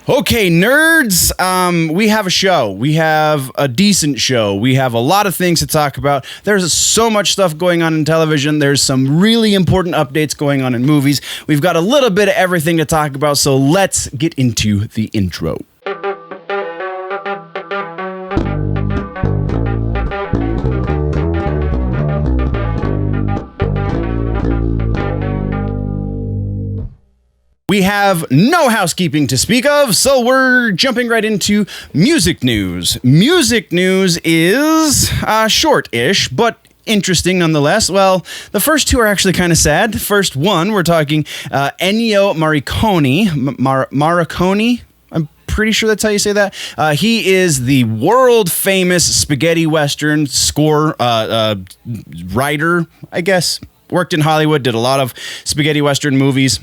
Okay, nerds, we have a show. We have a decent show. We have a lot of things to talk about. There's so much stuff going on in television. There's some really important updates going on in movies. We've got a little bit of everything to talk about, so let's get into the intro. We have no housekeeping to speak of, so we're jumping right into music news. Music news is short-ish, but interesting nonetheless. Well, the first two are actually kind of sad. The first one, we're talking Ennio Marricone. Marricone? I'm pretty sure that's how you say that. He is the world-famous spaghetti western score writer, I guess. Worked in Hollywood, did a lot of spaghetti western movies.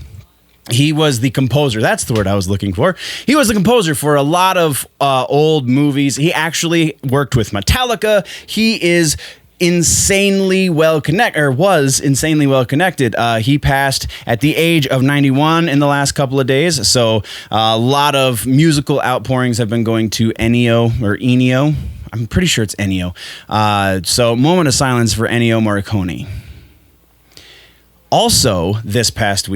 He was the composer. That's the word I was looking for. He was the composer for a lot of old movies. He actually worked with Metallica. He is insanely well connected, or was insanely well connected. He passed at the age of 91 in the last couple of days. So a lot of musical outpourings have been going to Ennio. I'm pretty sure it's Ennio. So moment of silence for Ennio Marricone. Also, this past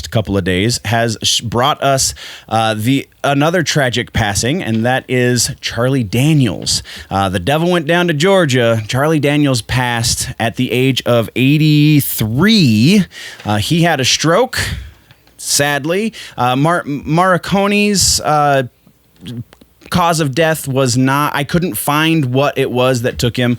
couple of days, has brought us another tragic passing, and that is Charlie Daniels. The devil went down to Georgia. Charlie Daniels passed at the age of 83. He had a stroke, sadly. Marricone's cause of death was not, I couldn't find what it was that took him.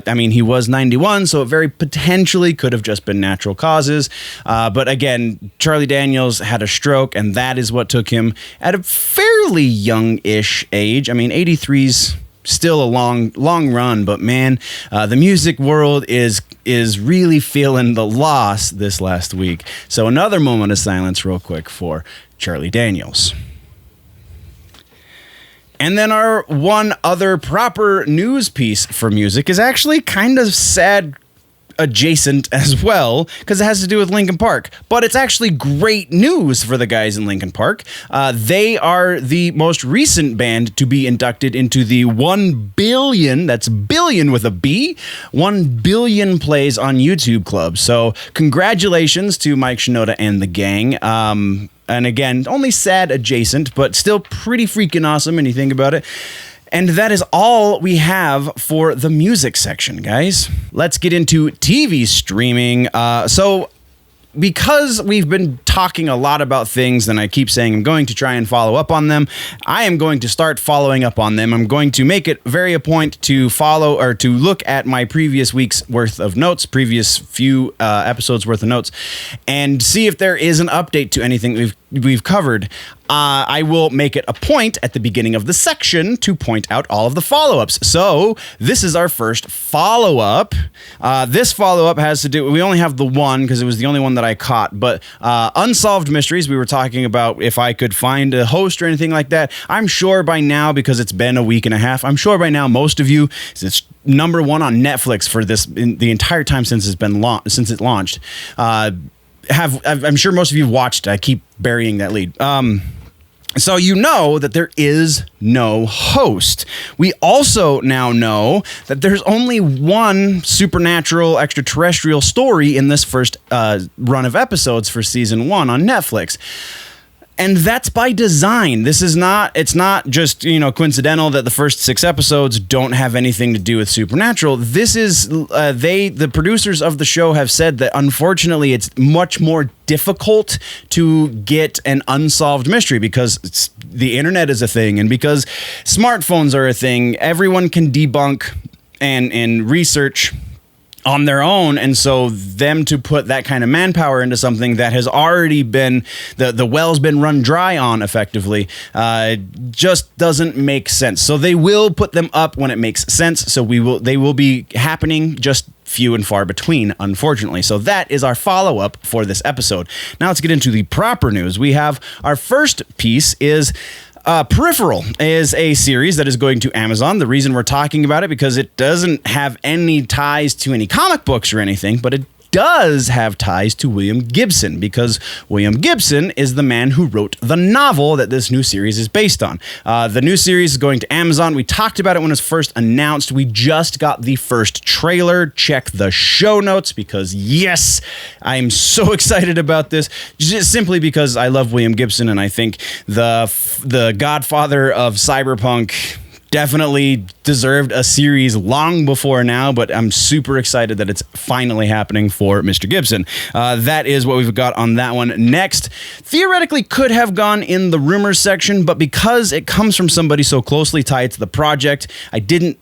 He was 91, so it very potentially could have just been natural causes. But again, Charlie Daniels had a stroke, and that is what took him at a fairly young-ish age. 83's still a long run, but man, the music world is really feeling the loss this last week. So another moment of silence real quick for Charlie Daniels. And then our one other proper news piece for music is actually kind of sad adjacent as well, because it has to do with Linkin Park. But it's actually great news for the guys in Linkin Park. They are the most recent band to be inducted into the 1 billion, that's billion with a B, 1 billion plays on YouTube club. So congratulations to Mike Shinoda and the gang. And again, only sad adjacent, but still pretty freaking awesome when you think about it. And that is all we have for the music section, guys. Let's get into TV streaming. So because we've been talking a lot about things, and I keep saying I'm going to try and follow up on them, I am going to start following up on them. I'm going to make it very a point to follow or to look at my previous week's worth of notes, previous few episodes worth of notes, and see if there is an update to anything we've covered. I will make it a point at the beginning of the section to point out all of the follow-ups. So this is our first follow-up. This follow-up has to do, we only have the one because it was the only one that I caught, but Unsolved Mysteries, we were talking about if I could find a host or anything like that. I'm sure by now, because it's been a week and a half, I'm sure by now most of you, it's number one on Netflix for this in the entire time since it's been since it launched. I'm sure most of you have watched. I keep burying that lead. So you know that there is no host. We also now know that there's only one supernatural extraterrestrial story in this first run of episodes for season 1 on Netflix. And that's by design. It's not just, coincidental that the first 6 episodes don't have anything to do with supernatural. This is, the producers of the show have said that unfortunately it's much more difficult to get an unsolved mystery because the internet is a thing, and because smartphones are a thing. Everyone can debunk and research on their own, and so them to put that kind of manpower into something that has already been the well's been run dry on effectively just doesn't make sense. So they will put them up when it makes sense. So they will be happening, just few and far between, unfortunately. So that is our follow-up for this episode. Now let's get into the proper news. We have our first piece is Peripheral is a series that is going to Amazon. The reason we're talking about it because it doesn't have any ties to any comic books or anything, but it does have ties to William Gibson, because William Gibson is the man who wrote the novel that this new series is based on. The new series is going to Amazon. We talked about it when it was first announced. We just got the first trailer. Check the show notes, because yes, I'm so excited about this, just simply because I love William Gibson, and I think the godfather of cyberpunk definitely deserved a series long before now, but I'm super excited that it's finally happening for Mr. Gibson. That is what we've got on that one. Next, theoretically could have gone in the rumors section, but because it comes from somebody so closely tied to the project, I didn't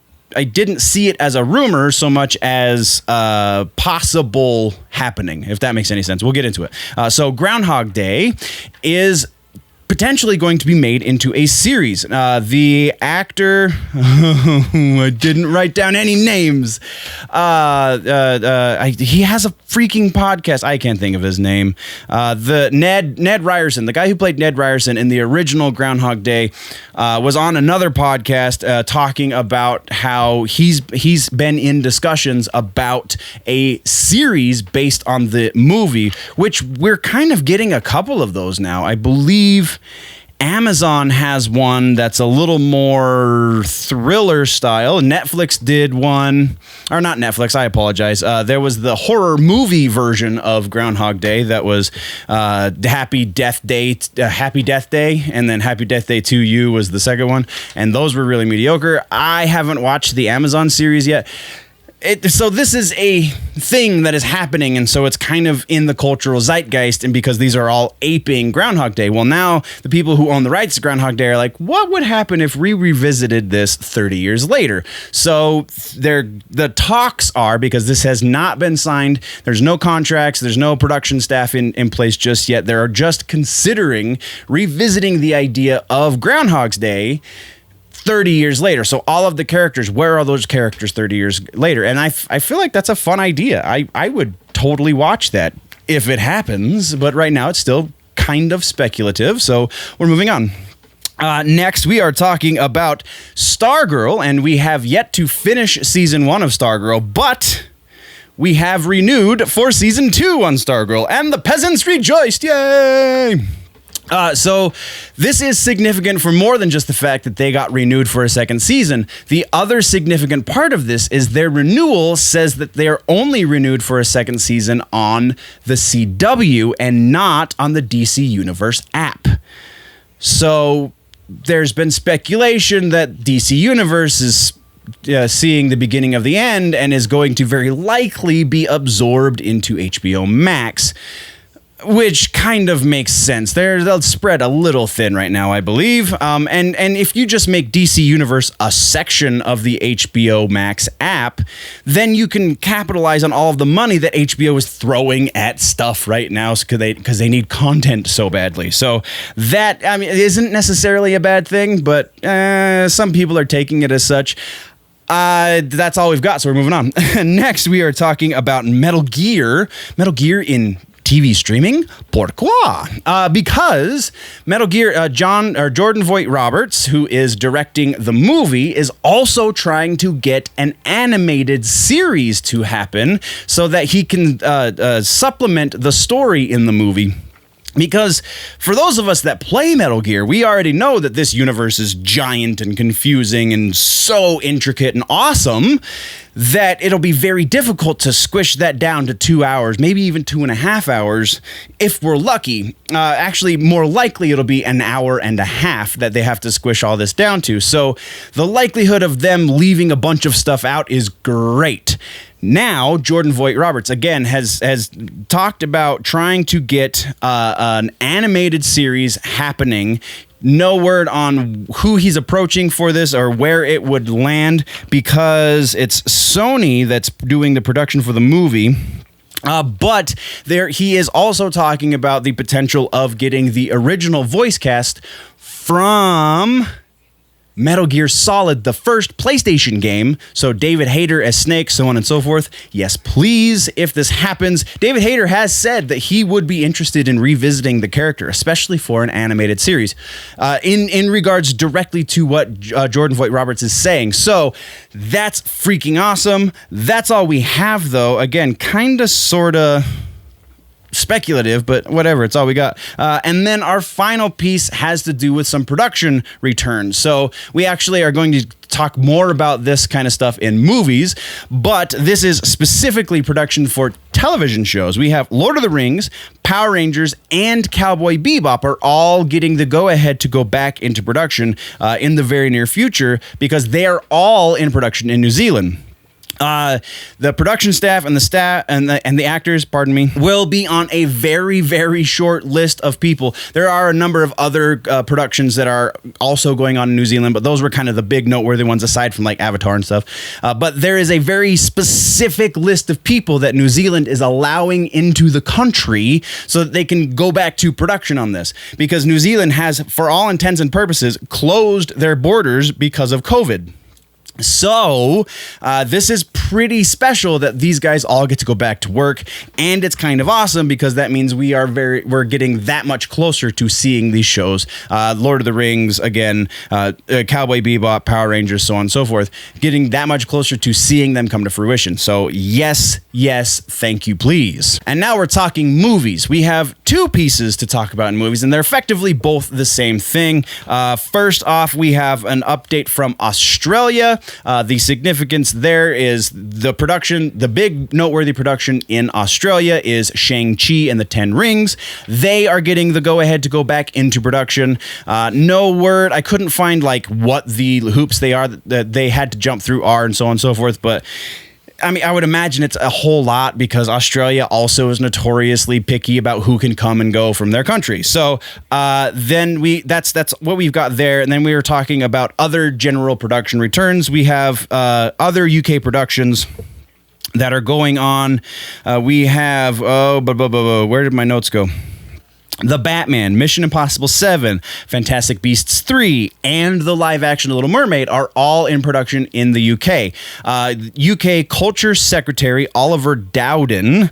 see it as a rumor so much as possible happening, if that makes any sense. We'll get into it. So Groundhog Day is potentially going to be made into a series. The actor, I didn't write down any names. He has a freaking podcast. I can't think of his name. The Ned Ryerson, the guy who played Ned Ryerson in the original Groundhog Day, was on another podcast talking about how he's been in discussions about a series based on the movie, which we're kind of getting a couple of those now. I believe Amazon has one that's a little more thriller style. Netflix did one, or not Netflix, I apologize. There was the horror movie version of Groundhog Day that was Happy Death Day, and then Happy Death Day 2U was the second one, and those were really mediocre. I haven't watched the Amazon series yet. So this is a thing that is happening, and so it's kind of in the cultural zeitgeist, and because these are all aping Groundhog Day. Well, now the people who own the rights to Groundhog Day are like, what would happen if we revisited this 30 years later? So the talks are, because this has not been signed, there's no contracts, there's no production staff in place just yet. They're just considering revisiting the idea of Groundhog's Day 30 years later. So all of the characters, where are those characters 30 years later? And I feel like that's a fun idea. I would totally watch that if it happens, but right now it's still kind of speculative. So we're moving on. Next, we are talking about Stargirl, and we have yet to finish season 1 of Stargirl, but we have renewed for season 2 on Stargirl, and the peasants rejoiced. Yay! So this is significant for more than just the fact that they got renewed for a second season. The other significant part of this is their renewal says that they are only renewed for a second season on the CW and not on the DC Universe app. So there's been speculation that DC Universe is seeing the beginning of the end and is going to very likely be absorbed into HBO Max, which kind of makes sense. They'll spread a little thin right now, I believe. And if you just make DC Universe a section of the HBO Max app, then you can capitalize on all of the money that HBO is throwing at stuff right now because they need content so badly. So that, I mean, it isn't necessarily a bad thing, but some people are taking it as such. That's all we've got, so we're moving on. Next, we are talking about Metal Gear. Metal Gear in TV streaming? Pourquoi? Because Metal Gear, Jordan Vogt-Roberts, who is directing the movie, is also trying to get an animated series to happen so that he can supplement the story in the movie. Because for those of us that play Metal Gear, we already know that this universe is giant and confusing and so intricate and awesome that it'll be very difficult to squish that down to 2 hours, maybe even 2.5 hours, if we're lucky. Actually, more likely it'll be an hour and a half that they have to squish all this down to. So the likelihood of them leaving a bunch of stuff out is great. Now, Jordan Vogt-Roberts, again, has talked about trying to get an animated series happening. No word on who he's approaching for this or where it would land, because it's Sony that's doing the production for the movie. But he is also talking about the potential of getting the original voice cast from Metal Gear Solid, the first PlayStation game. So David Hayter as Snake, so on and so forth. Yes, please, if this happens. David Hayter has said that he would be interested in revisiting the character, especially for an animated series, in regards directly to what Jordan Vogt-Roberts is saying. So that's freaking awesome. That's all we have, though. Again, kind of, sort of speculative, but whatever, it's all we got. And then our final piece has to do with some production returns. So we actually are going to talk more about this kind of stuff in movies, but this is specifically production for television shows. We have Lord of the Rings, Power Rangers, and Cowboy Bebop are all getting the go-ahead to go back into production in the very near future, because they are all in production in New Zealand. The production staff and the actors, pardon me, will be on a very, very short list of people. There are a number of other productions that are also going on in New Zealand, but those were kind of the big noteworthy ones aside from like Avatar and stuff. But there is a very specific list of people that New Zealand is allowing into the country so that they can go back to production on this, because New Zealand has, for all intents and purposes, closed their borders because of COVID. So this is pretty special that these guys all get to go back to work, and it's kind of awesome because that means we're getting that much closer to seeing these shows. Lord of the Rings, again, Cowboy Bebop, Power Rangers, so on and so forth, getting that much closer to seeing them come to fruition. So yes, thank you, please. And now we're talking movies. We have two pieces to talk about in movies, and they're effectively both the same thing. First off, we have an update from Australia. The significance there is the big noteworthy production in Australia is Shang-Chi and the Ten Rings. They are getting the go-ahead to go back into production. No word. I couldn't find like what the hoops they are that they had to jump through are and so on and so forth, but I mean, I would imagine it's a whole lot because Australia also is notoriously picky about who can come and go from their country. So that's what we've got there. And then we were talking about other general production returns. We have other UK productions that are going on. We have, where did my notes go? The Batman, Mission Impossible 7, Fantastic Beasts 3, and the live-action Little Mermaid are all in production in the UK. UK Culture Secretary Oliver Dowden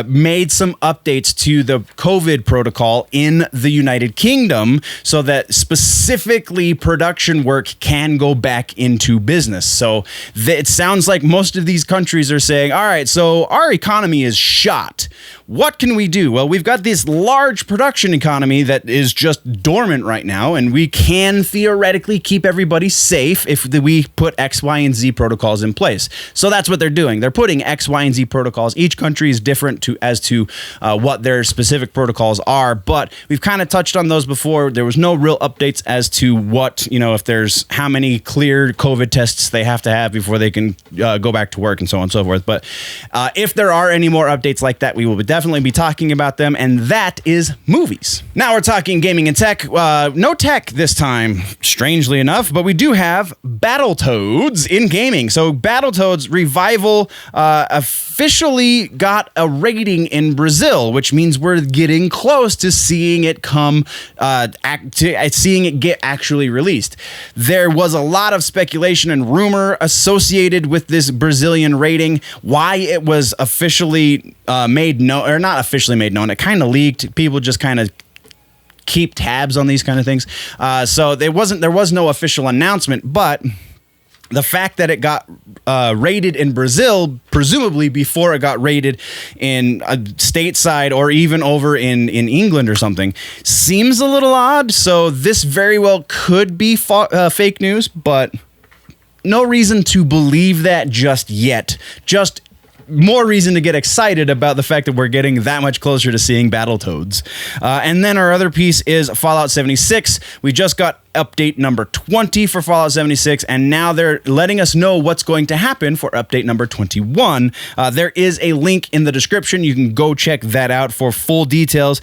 made some updates to the COVID protocol in the United Kingdom so that specifically production work can go back into business. So it sounds like most of these countries are saying, all right, so our economy is shot. What can we do? Well, we've got this large production economy that is just dormant right now, and we can theoretically keep everybody safe if we put X, Y, and Z protocols in place. So that's what they're doing. They're putting X, Y, and Z protocols. Each country is different as to what their specific protocols are, but we've kind of touched on those before. There was no real updates as to what, if there's how many clear COVID tests they have to have before they can go back to work and so on and so forth. But if there are any more updates like that, we will definitely be talking about them, and that is movies. Now we're talking gaming and tech. No tech this time, strangely enough, but we do have Battletoads in gaming. So Battletoads Revival officially got a rating in Brazil, which means we're getting close to seeing it seeing it get actually released. There was a lot of speculation and rumor associated with this Brazilian rating, why it was officially made known, or not officially made known. It kind of leaked. People just kind of keep tabs on these kind of things. So there was no official announcement, but the fact that it got rated in Brazil, presumably before it got rated in stateside or even over in England or something, seems a little odd. So this very well could be fake news, but no reason to believe that just yet. Just more reason to get excited about the fact that we're getting that much closer to seeing Battletoads. And then our other piece is Fallout 76. We just got update number 20 for Fallout 76, and now they're letting us know what's going to happen for update number 21. There is a link in the description. You can go check that out for full details.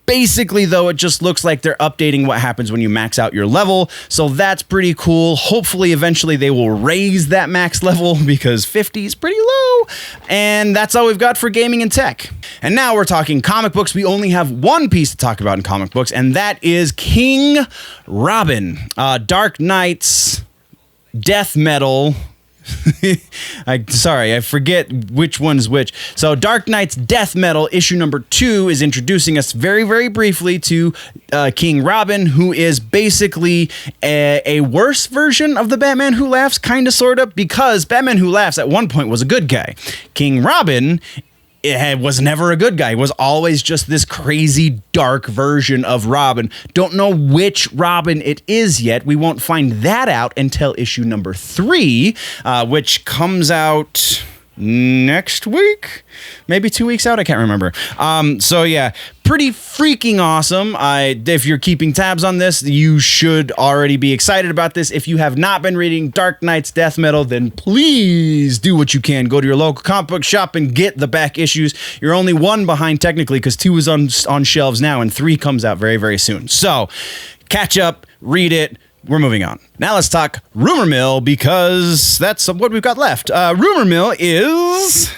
Basically, though, it just looks like they're updating what happens when you max out your level, so that's pretty cool. Hopefully, eventually, they will raise that max level because 50 is pretty low, and that's all we've got for gaming and tech. And now we're talking comic books. We only have one piece to talk about in comic books, and that is King Ronald Robin, Dark Knight's death metal. I forget which one's which. So Dark Knight's Death Metal issue number 2 is introducing us very, very briefly to King Robin, who is basically a worse version of the Batman Who Laughs, kind of, sort of, because Batman Who Laughs at one point was a good guy. King Robin was never a good guy. He was always just this crazy dark version of Robin. Don't know which Robin it is yet. We won't find that out until issue number 3, which comes out next week, maybe 2 weeks out. I can't remember. So yeah, pretty freaking awesome. If you're keeping tabs on this, you should already be excited about this. If you have not been reading Dark Knight's Death Metal, then please do what you can. Go to your local comic book shop and get the back issues. You're only one behind technically, because 2 is on shelves now and 3 comes out very, very soon. So catch up, read it. We're moving on. Now let's talk Rumor Mill, because that's what we've got left. Rumor Mill is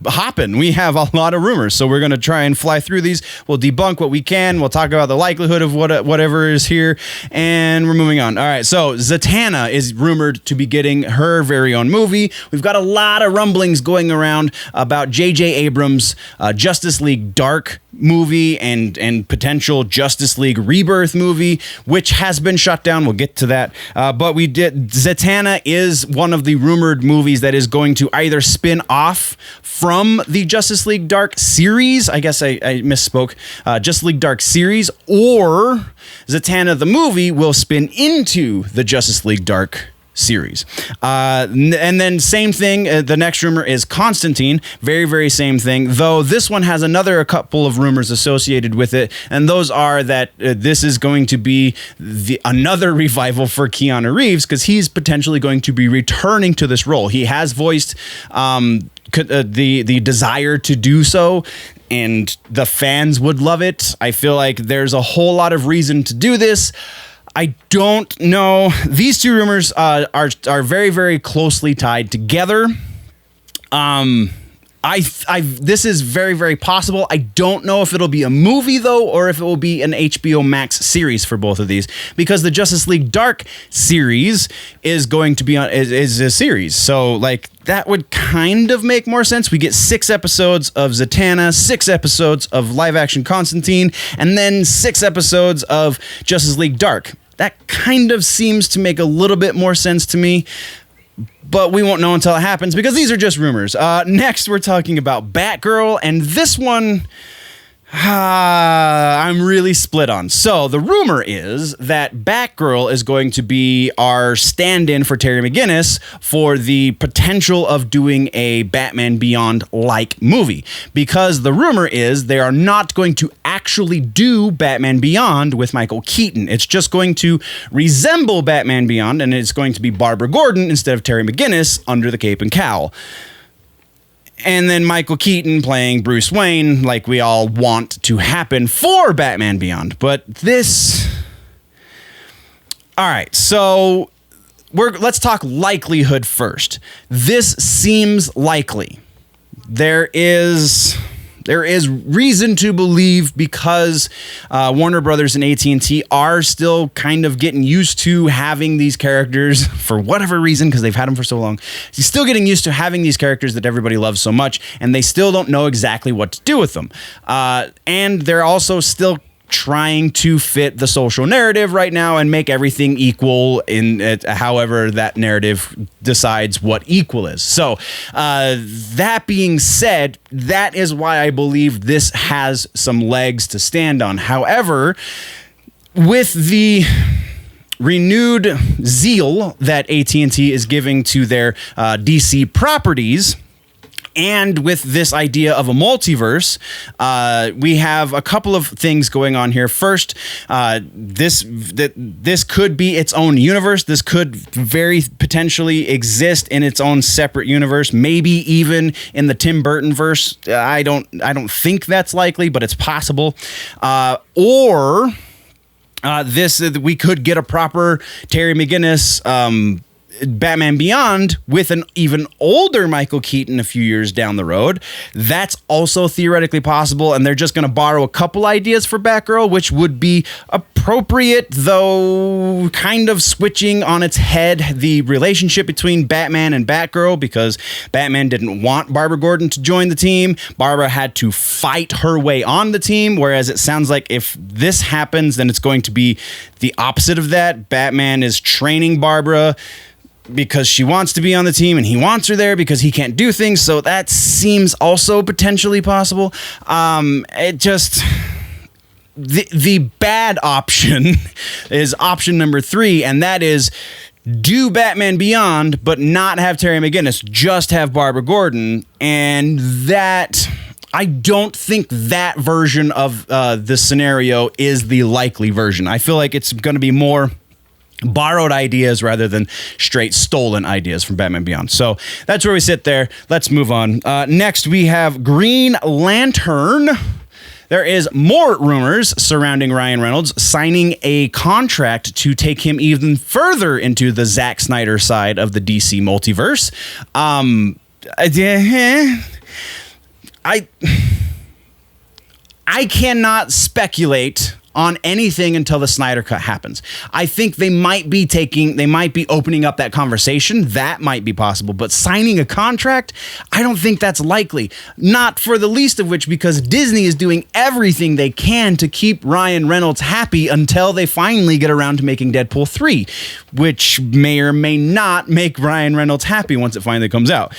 hopping. We have a lot of rumors, so we're going to try and fly through these. We'll debunk what we can. We'll talk about the likelihood of whatever is here, and we're moving on. All right, so Satana is rumored to be getting her very own movie. We've got a lot of rumblings going around about J.J. Abrams' Justice League Dark movie and potential Justice League Rebirth movie, which has been shut down. We'll get to that. But Satana is one of the rumored movies that is going to either spin off from the Justice League Dark series. I guess I misspoke. Justice League Dark series, or Satana the movie will spin into the Justice League Dark series. And then same thing, the next rumor is Constantine. Very, very same thing, though this one has a couple of rumors associated with it, and those are that this is going to be another revival for Keanu Reeves, because he's potentially going to be returning to this role. He has voiced the desire to do so, and the fans would love it. I feel like there's a whole lot of reason to do this. I don't know. These two rumors are very, very closely tied together. This is very, very possible. I don't know if it'll be a movie, though, or if it will be an HBO Max series for both of these, because the Justice League Dark series is going to be is a series. So, like, that would kind of make more sense. We get 6 episodes of Satana, 6 episodes of live-action Constantine, and then 6 episodes of Justice League Dark. That kind of seems to make a little bit more sense to me, but we won't know until it happens, because these are just rumors. Next, we're talking about Batgirl, and this one I'm really split on. So the rumor is that Batgirl is going to be our stand-in for Terry McGinnis for the potential of doing a Batman Beyond-like movie, because the rumor is they are not going to actually do Batman Beyond with Michael Keaton. It's just going to resemble Batman Beyond, and it's going to be Barbara Gordon instead of Terry McGinnis under the cape and cowl. And then Michael Keaton playing Bruce Wayne, like we all want to happen for Batman Beyond. But this... All right, so let's talk likelihood first. This seems likely. There is reason to believe, because Warner Brothers and AT&T are still kind of getting used to having these characters for whatever reason, because they've had them for so long. He's still getting used to having these characters that everybody loves so much, and they still don't know exactly what to do with them. And they're also still trying to fit the social narrative right now and make everything equal in however that narrative decides what equal is. So that being said, that is why I believe this has some legs to stand on. However, with the renewed zeal that AT&T is giving to their DC properties, and with this idea of a multiverse, we have a couple of things going on here. First, this could be its own universe. This could very potentially exist in its own separate universe, maybe even in the Tim Burton verse. I don't think that's likely, but it's possible. We could get a proper Terry McGinnis Batman Beyond with an even older Michael Keaton a few years down the road. That's also theoretically possible, and they're just going to borrow a couple ideas for Batgirl, which would be appropriate, though kind of switching on its head the relationship between Batman and Batgirl, because Batman didn't want Barbara Gordon to join the team. Barbara had to fight her way on the team, whereas it sounds like if this happens, then it's going to be the opposite of that. Batman is training Barbara because she wants to be on the team, and he wants her there because he can't do things. So that seems also potentially possible. It just... The bad option is option number 3, and that is do Batman Beyond, but not have Terry McGinnis, just have Barbara Gordon. And that... I don't think that version of this scenario is the likely version. I feel like it's going to be more borrowed ideas rather than straight stolen ideas from Batman Beyond. So that's where we sit there. Let's move on. Next, we have Green Lantern. There is more rumors surrounding Ryan Reynolds signing a contract to take him even further into the Zack Snyder side of the DC multiverse. I cannot speculate on anything until the Snyder Cut happens. I think they might be opening up that conversation. That might be possible, but signing a contract, I don't think that's likely. Not for the least of which because Disney is doing everything they can to keep Ryan Reynolds happy until they finally get around to making Deadpool 3, which may or may not make Ryan Reynolds happy once it finally comes out.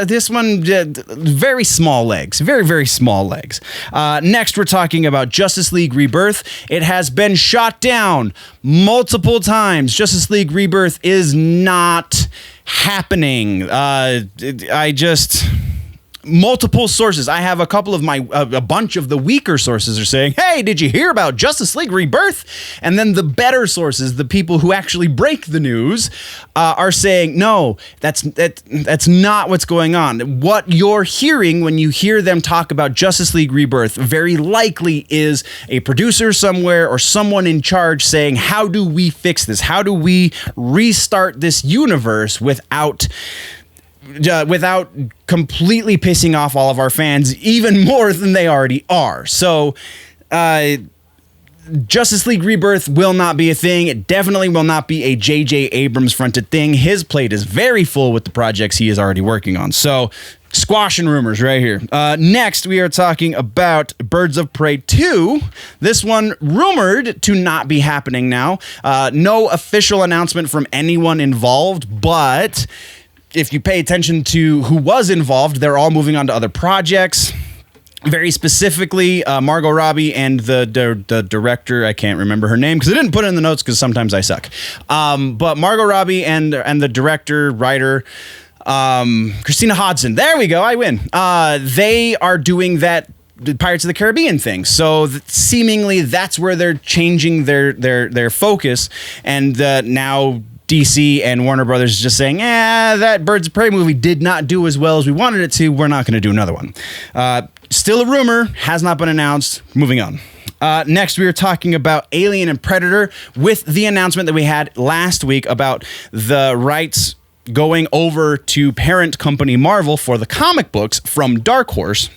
This one, very small legs, very, very small legs. Next, we're talking about Justice League Rebirth. It has been shot down multiple times. Justice League Rebirth is not happening. Multiple sources. I have a couple of a bunch of the weaker sources are saying, hey, did you hear about Justice League Rebirth? And then the better sources, the people who actually break the news, are saying, no, that's not what's going on. What you're hearing when you hear them talk about Justice League Rebirth very likely is a producer somewhere or someone in charge saying, how do we fix this? How do we restart this universe without completely pissing off all of our fans even more than they already are. So, Justice League Rebirth will not be a thing. It definitely will not be a J.J. Abrams fronted thing. His plate is very full with the projects he is already working on. So, squashing rumors right here. Next, we are talking about Birds of Prey 2. This one rumored to not be happening now. No official announcement from anyone involved, but if you pay attention to who was involved, they're all moving on to other projects. Very specifically, Margot Robbie and the director, I can't remember her name because I didn't put it in the notes because sometimes I suck. But Margot Robbie and the director, writer, Christina Hodson. There we go. I win. They are doing that Pirates of the Caribbean thing. So seemingly that's where they're changing their focus. And now DC and Warner Brothers is just saying, that Birds of Prey movie did not do as well as we wanted it to. We're not going to do another one. Still a rumor, has not been announced. Moving on. Next, we were talking about Alien and Predator with the announcement that we had last week about the rights going over to parent company Marvel for the comic books from Dark Horse.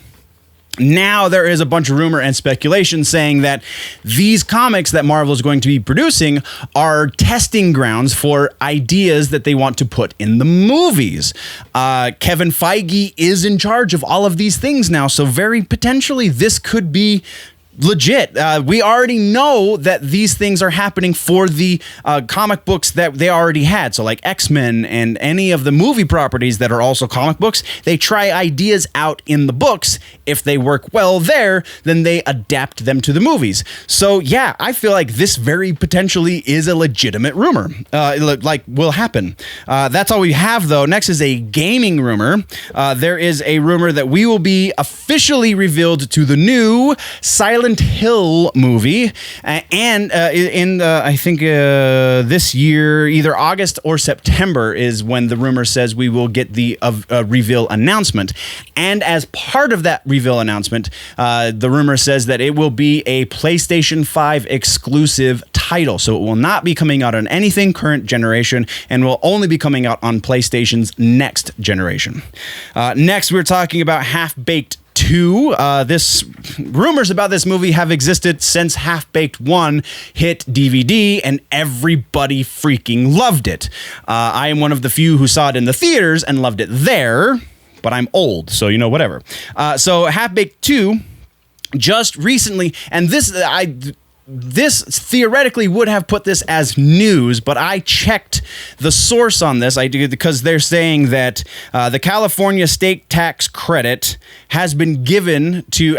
Now there is a bunch of rumor and speculation saying that these comics that Marvel is going to be producing are testing grounds for ideas that they want to put in the movies. Kevin Feige is in charge of all of these things now, so very potentially this could be legit. We already know that these things are happening for the comic books that they already had. So like X-Men and any of the movie properties that are also comic books, they try ideas out in the books. If they work well there, then they adapt them to the movies. So yeah, I feel like this very potentially is a legitimate rumor. Will happen. That's all we have though. Next is a gaming rumor. There is a rumor that we will be officially revealed to the new Silent Hill movie, and I think this year, either August or September is when the rumor says we will get the reveal announcement. And as part of that reveal announcement, the rumor says that it will be a PlayStation 5 exclusive title, so it will not be coming out on anything current generation and will only be coming out on PlayStation's next generation. Next, we're talking about Half-Baked 2. This rumors about this movie have existed since Half-Baked 1 hit DVD, and everybody freaking loved it. I am one of the few who saw it in the theaters and loved it there, but I'm old, so whatever. So Half-Baked 2 just recently, and this theoretically would have put this as news, but I checked the source on this. I did because they're saying that the California state tax credit has been given to,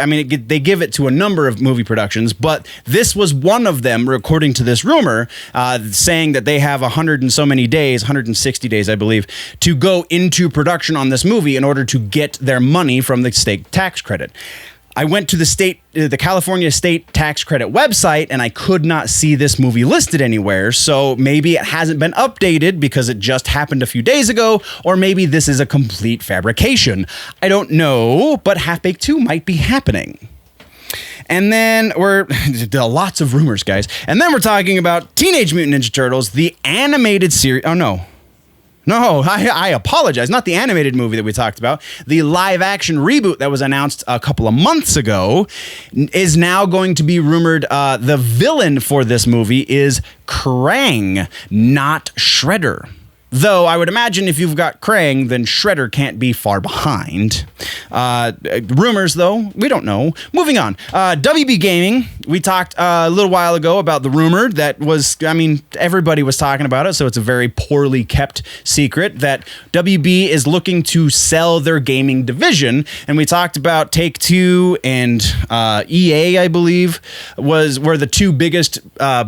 they give it to a number of movie productions, but this was one of them, according to this rumor, saying that they have 100 and so many days, 160 days, I believe, to go into production on this movie in order to get their money from the state tax credit. I went to the California State Tax Credit website, and I could not see this movie listed anywhere. So maybe it hasn't been updated because it just happened a few days ago, or maybe this is a complete fabrication. I don't know, but Half-Baked 2 might be happening. And then lots of rumors, guys. And then we're talking about Teenage Mutant Ninja Turtles, the animated series. Oh, no. No, I apologize. Not the animated movie that we talked about. The live-action reboot that was announced a couple of months ago is now going to be rumored. The villain for this movie is Krang, not Shredder. Though I would imagine if you've got Krang, then Shredder can't be far behind. Rumors, though, we don't know. Moving on. WB Gaming, we talked a little while ago about the rumor that was, everybody was talking about it, so it's a very poorly kept secret that WB is looking to sell their gaming division. And we talked about Take-Two and EA, I believe, were the two biggest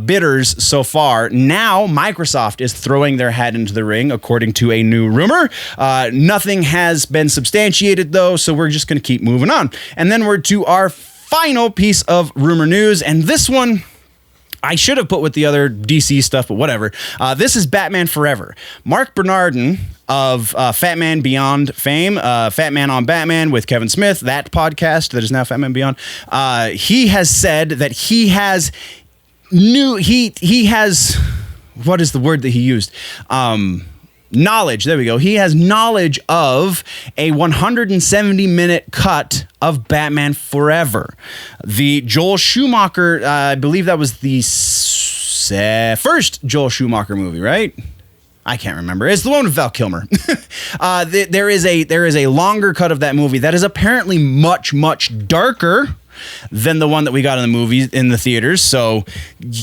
bidders so far. Now, Microsoft is throwing their hat into the ring, according to a new rumor. Nothing has been substantiated, though, so we're just going to keep moving on. And then we're to our final piece of rumor news, and this one I should have put with the other DC stuff, but whatever. This is Batman Forever. Mark Bernardin of Fat Man Beyond fame, Fat Man on Batman with Kevin Smith, that podcast that is now Fat Man Beyond, he has said that he has what is the word that he used? Knowledge. There we go. He has knowledge of a 170-minute cut of Batman Forever. The Joel Schumacher, I believe that was the first Joel Schumacher movie, right? I can't remember. It's the one with Val Kilmer. There is a longer cut of that movie that is apparently much, much darker than the one that we got in the movies in the theaters. So,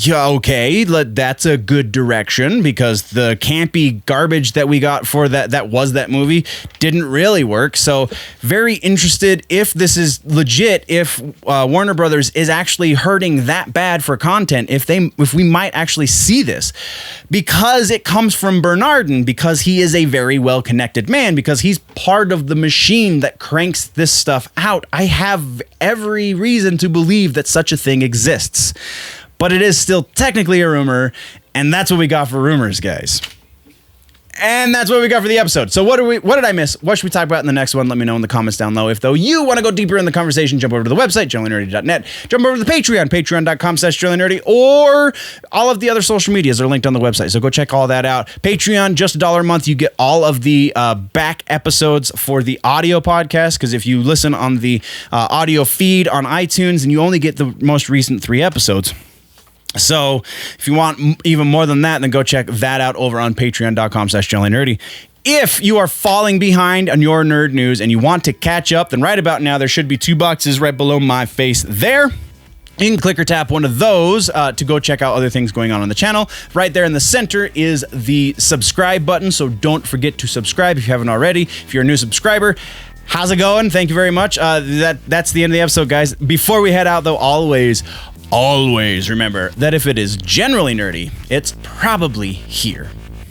okay, that's a good direction because the campy garbage that we got for that movie didn't really work. So, very interested if this is legit, if Warner Brothers is actually hurting that bad for content, if we might actually see this, because it comes from Bernardin, because he is a very well-connected man, because he's part of the machine that cranks this stuff out. I have every reason to believe that such a thing exists, but it is still technically a rumor, and that's what we got for rumors, guys. And that's what we got for the episode. So what did I miss? What should we talk about in the next one? Let me know in the comments down below. If though you want to go deeper in the conversation, jump over to the website, generallynerdy.net. Jump over to the Patreon, patreon.com/generallynerdy, or all of the other social medias are linked on the website. So go check all that out. Patreon, just $1 a month. You get all of the back episodes for the audio podcast, because if you listen on the audio feed on iTunes, and you only get the most recent 3 episodes. So if you want even more than that, then go check that out over on patreon.com/generallynerdy. If you are falling behind on your nerd news and you want to catch up, then right about now, there should be 2 boxes right below my face there. You can click or tap one of those to go check out other things going on the channel. Right there in the center is the subscribe button, so don't forget to subscribe if you haven't already. If you're a new subscriber, how's it going? Thank you very much. That's the end of the episode, guys. Before we head out, though, always remember that if it is generally nerdy, it's probably here.